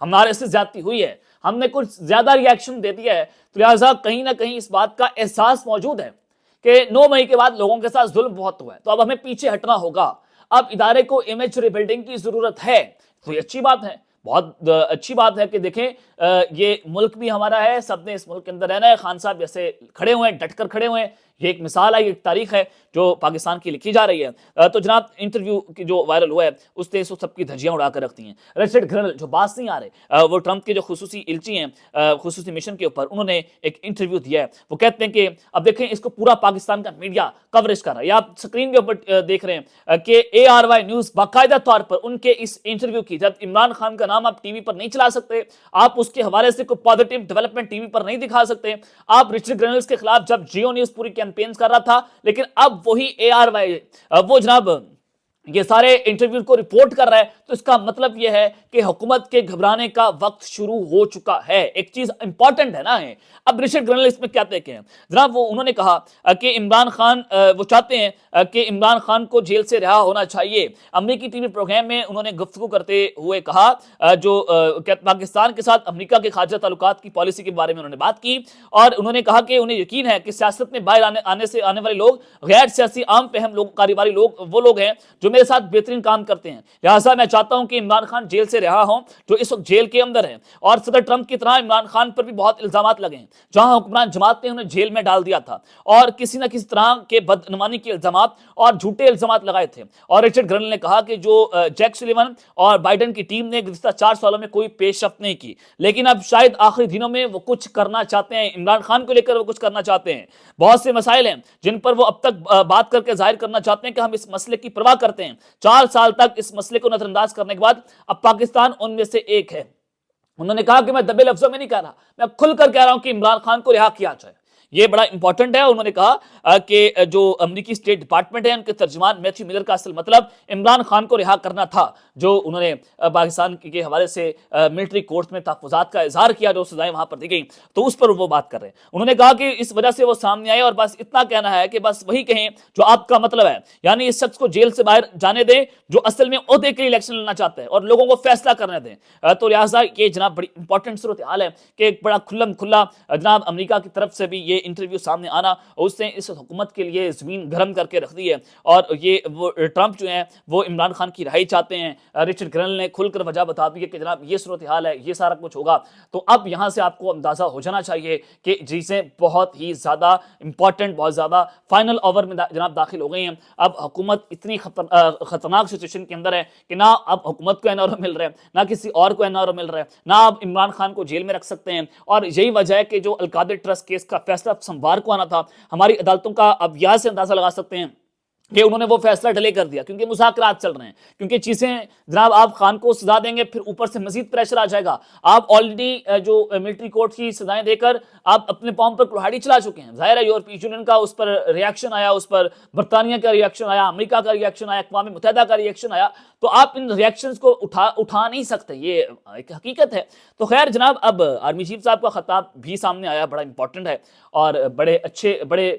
ہمارے سے زیادتی ہوئی ہے, ہم نے کچھ زیادہ ریاکشن دے دیا ہے, تو لہٰذا کہیں نہ کہیں اس بات کا احساس موجود ہے کہ 9 مئی کے بعد لوگوں کے ساتھ ظلم بہت ہوا ہے, تو اب ہمیں پیچھے ہٹنا ہوگا, اب ادارے کو امیج ریبلڈنگ کی ضرورت ہے. تو یہ اچھی بات ہے, بہت اچھی بات ہے کہ دیکھیں یہ ملک بھی ہمارا ہے, سب نے اس ملک کے اندر رہنا ہے. خان صاحب جیسے کھڑے ہوئے ہیں, ڈٹ کر کھڑے ہوئے ہیں, یہ ایک مثال ہے, یہ ایک تاریخ ہے جو پاکستان کی لکھی جا رہی ہے. تو جناب انٹرویو کی جو وائرل ہوا ہے اس نے سب کی دھجیاں اڑا کر رکھتی ہیں. رچرڈ گرنل جو باز نہیں آ رہے, وہ ٹرمپ کے جو خصوصی ایلچی ہیں خصوصی مشن کے اوپر, انہوں نے ایک انٹرویو دیا ہے. وہ کہتے ہیں کہ اب دیکھیں اس کو پورا پاکستان کا میڈیا کوریج کر رہا ہے, یا آپ سکرین کے اوپر دیکھ رہے ہیں کہ ARY نیوز باقاعدہ طور پر ان کے اس انٹرویو کی, جب عمران خان کا نام آپ ٹی وی پر نہیں چلا سکتے, آپ اس کے حوالے سے کوئی پازیٹیو ڈیولپمنٹ ٹی وی پر نہیں دکھا سکتے, آپ رچرڈ گرنلز کے خلاف جب جیو نیوز پوری کیمپینز کر رہا تھا, لیکن اب وہی ARY وہ جناب یہ سارے انٹرویو کو رپورٹ کر رہا ہے, تو اس کا مطلب یہ ہے کہ حکومت کے گھبرانے کا وقت شروع ہو چکا ہے. ایک چیز امپورٹنٹ ہے نا. اب رچرڈ گرنل اس میں کیا کہتے ہیں جناب, انہوں نے کہا کہ عمران خان وہ چاہتے ہیں کہ عمران خان کو جیل سے رہا ہونا چاہیے. امریکی ٹی وی پروگرام میں انہوں نے گفتگو کرتے ہوئے کہا جو پاکستان کے ساتھ امریکہ کے خارجہ تعلقات کی پالیسی کے بارے میں انہوں نے بات کی, اور انہوں نے کہا کہ انہیں یقین ہے کہ سیاست میں باہر آنے والے لوگ غیر سیاسی عام فہم لوگ, کاروباری لوگ وہ لوگ ہیں جو میرے ساتھ بہترین کام کرتے ہیں. لہٰذا میں چاہتا ہوں کہ عمران خان جیل سے رہا ہوں جو اس وقت جیل کے اندر ہیں, اور صدر ٹرمپ کی طرح عمران خان پر بھی بہت الزامات لگے ہیں, جہاں حکمران جماعت نے انہیں جیل میں ڈال دیا تھا اور کسی نہ کسی طرح کے بدعنوانی کے الزامات اور جھوٹے الزامات لگائے تھے. اور رچرڈ گرنل نے کہا کہ جو جیک سلیون اور بائیڈن کی ٹیم نے گزشتہ 4 سالوں میں کوئی پیش رفت نہیں کی, لیکن اب شاید آخری دنوں میں وہ کچھ کرنا چاہتے ہیں, عمران خان کو لے کر وہ کچھ کرنا چاہتے ہیں. بہت سے مسائل ہیں جن پر وہ اب تک بات کر کے ظاہر کرنا چاہتے ہیں کہ ہم اس مسئلے کی پرواہ کرتے ہیں. 4 سال تک اس مسئلے کو نظر انداز کرنے کے بعد اب پاکستان ان میں سے ایک ہے. انہوں نے کہا کہ میں دبے لفظوں میں نہیں کہہ رہا, میں کھل کر کہہ رہا ہوں کہ عمران خان کو رہا کیا جائے. یہ بڑا امپورٹنٹ ہے. انہوں نے کہا کہ جو امریکی اسٹیٹ ڈپارٹمنٹ ہے ان کے ترجمان میتھیو ملر کا اصل مطلب عمران خان کو رہا کرنا تھا, جو انہوں نے پاکستان کے حوالے سے ملٹری کورٹ میں تحفظات کا اظہار کیا جو سزائیں وہاں پر دی گئیں, تو اس پر وہ بات کر رہے ہیں. انہوں نے کہا کہ اس وجہ سے وہ سامنے آئے اور بس اتنا کہنا ہے کہ بس وہی کہیں جو آپ کا مطلب ہے, یعنی اس شخص کو جیل سے باہر جانے دیں جو اصل میں عہدے کے لیے الیکشن لڑنا چاہتا ہے اور لوگوں کو فیصلہ کرنے دیں. تو لہٰذا یہ جناب بڑی امپورٹنٹ صورتحال ہے کہ ایک بڑا کھلا جناب امریکہ کی طرف سے بھی یہ انٹرویو سامنے آنا, اور اس نے اس حکومت کے لیے زمین گرم کر کے رکھ دی ہے. اور یہ وہ ٹرمپ جو ہیں وہ عمران خان کی رہائی چاہتے ہیں. رچرڈ گرنل نے کھل کر وجہ بتا دی ہے کہ جناب یہ صورتحال ہے, یہ سارا کچھ ہوگا. تو اب یہاں سے آپ کو اندازہ ہو جانا چاہیے کہ چیزیں بہت ہی زیادہ امپورٹنٹ, بہت زیادہ فائنل اوور میں جناب داخل ہو گئی ہیں. اب حکومت اتنی خطرناک سچویشن کے اندر ہے کہ نہ اب حکومت کو NRO مل رہا ہے, نہ کسی اور کو NRO مل رہا ہے, نہ اب عمران خان کو جیل میں رکھ سکتے ہیں. اور یہی وجہ ہے کہ جو القادر ٹرسٹ کیس کا فیصلہ سموار کو آنا تھا, ہماری عدالتوں کا اب یہاں سے اندازہ لگا سکتے ہیں کہ انہوں نے وہ فیصلہ ڈیلے کر دیا کیونکہ مذاکرات چل رہے ہیں. کیونکہ چیزیں جناب آپ خان کو سزا دیں گے, پھر اوپر سے مزید پریشر آ جائے گا. آپ آلریڈی جو ملٹری کورٹ کی سزائیں دے کر آپ اپنے پاؤں پر کلہاڑی چلا چکے ہیں. ظاہر ہے یورپی یونین کا اس پر ریاکشن آیا, اس پر برطانیہ کا ریاکشن آیا, امریکہ کا ریاکشن آیا, اقوام متحدہ کا ریاکشن آیا. تو آپ ان ریاکشنز کو اٹھا نہیں سکتے, یہ ایک حقیقت ہے. تو خیر جناب اب آرمی چیف صاحب کا خطاب بھی سامنے آیا, بڑا امپورٹنٹ ہے اور بڑے اچھے بڑے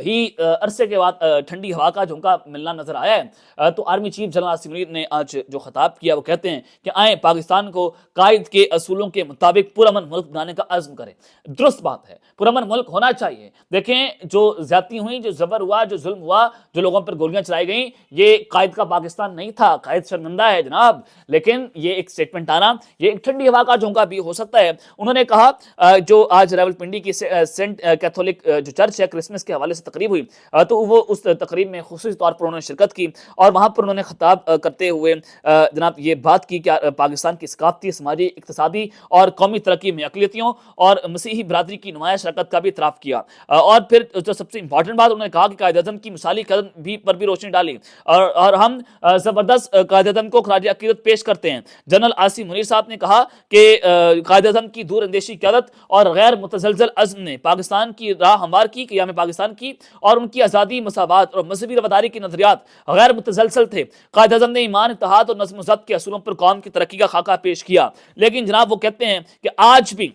ہی عرصے کے بعد ٹھنڈی ہوا کا جھونکا ملنا نظر آیا ہے. تو army chief general Asif Munir نے آج جو خطاب کیا وہ کہتے ہیں کہ آئیں پاکستان کو قائد کے اصولوں کے مطابق پرامن ملک بنانے کا عزم کریں. درست بات ہے, پرامن ملک ہونا چاہیے. دیکھیں جو زیادتی ہوئی, جو زبر ہوا, جو ظلم ہوا, جو لوگوں پر گولیاں چلائی گئیں, یہ قائد کا پاکستان نہیں تھا. قائد شرمندہ ہے جناب, لیکن یہ ایک سٹیٹمنٹ آنا یہ ایک ٹھنڈی ہوا کا جھونکا بھی ہو سکتا ہے. انہوں نے کہا جو آج راولپنڈی کی سینٹ کیتھولک جو چرچ ہے کرسمس کے حوالے سے تقریب ہوئی, تو وہ اس تقریب میں خصوصی طور پر انہوں نے شرکت کی اور وہاں پر انہوں نے خطاب کرتے ہوئے جناب یہ بات کی کہ پاکستان کی ثقافتی, سماجی, اقتصادی اور قومی ترقی میں اقلیتوں اور مسیحی برادری کی نمایاں شرکت کا بھی اعتراف کیا. اور پھر جو سب سے امپورٹنٹ بات انہوں نے کہا کہ قائد اعظم کی مثالی قدم پر بھی روشنی ڈالی اور ہم زبردست قائد اعظم کو خراج عقیدت پیش کرتے ہیں. جنرل آصف منیر صاحب نے کہا کہ قائد اعظم کی دور اندیشی قیادت اور غیر متزلزل عزم نے پاکستان کی راہ ہموار کی, قیام پاکستان کی, اور ان کی آزادی, مساوات اور مذہبی رواداری کے نظریات غیر متزلزل تھے. قائد اعظم نے ایمان, اتحاد اور نظم و ضبط کے اصولوں پر قوم کی ترقی کا خاکہ پیش کیا. لیکن جناب وہ کہتے ہیں کہ آج بھی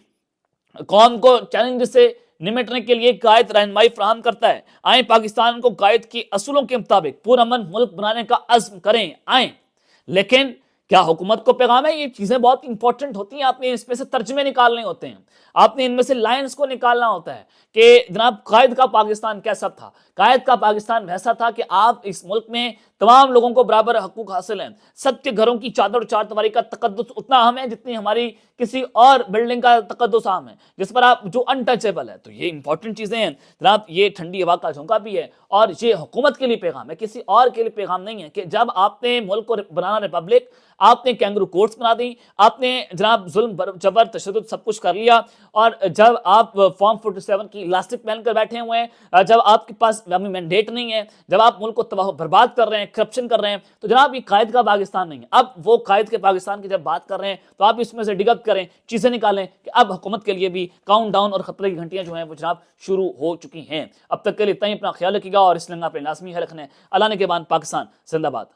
قوم کو چیلنج سے نمٹنے کے لیے قائد رہنمائی فراہم کرتا ہے. آئیں پاکستان کو قائد کے اصولوں کے مطابق پرامن ملک بنانے کا عزم کریں. آئیں, لیکن کیا حکومت کو پیغام ہے؟ یہ چیزیں بہت امپورٹنٹ ہوتی ہیں، آپ نے اس میں سے ترجمے نکالنے ہوتے ہیں، آپ نے ان میں سے لائنز کو نکالنا ہوتا ہے کہ جناب قائد کا پاکستان کیسا تھا؟ قائد کا پاکستان ویسا تھا کہ آپ اس ملک میں تمام لوگوں کو برابر حقوق حاصل ہیں، سب کے گھروں کی چادر اور چار دیواری کا تقدس اتنا اہم ہے جتنی ہماری کسی اور بلڈنگ کا تقدس اہم ہے، جس پر آپ جو انٹچیبل ہے۔ تو یہ امپورٹنٹ چیزیں ہیں جناب، یہ ٹھنڈی ہوا کا جھونکا بھی ہے، اور یہ حکومت کے لیے پیغام ہے، کسی اور کے لیے پیغام نہیں ہے کہ جب آپ نے ملک کو بنانا ریپبلک، آپ نے کینگرو کورٹس بنا دی، آپ نے جناب ظلم جبر تشدد سب کچھ کر لیا، اور جب آپ فارم 47 کی الاسٹک پہن کر بیٹھے ہوئے ہیں، جب آپ کے پاس مینڈیٹ نہیں ہے، جب آپ ملک کو تباہ و برباد کر رہے ہیں، کرپشن کر رہے ہیں، تو جناب یہ قائد کا پاکستان نہیں ہے۔ اب وہ قائد کے پاکستان کی جب بات کر رہے ہیں تو آپ اس میں سے ڈگپ کریں، چیزیں نکالیں کہ اب حکومت کے لیے بھی کاؤنٹ ڈاؤن اور خطرے کی گھنٹیاں جو ہیں وہ جناب شروع ہو چکی ہیں۔ اب تک کے لیے اتنا ہی، اپنا خیال رکھیے گا اور اس لیے اپنے لازمی ہے رکھنا ہے۔ اللہ نے کے بعد پاکستان زندہ باد۔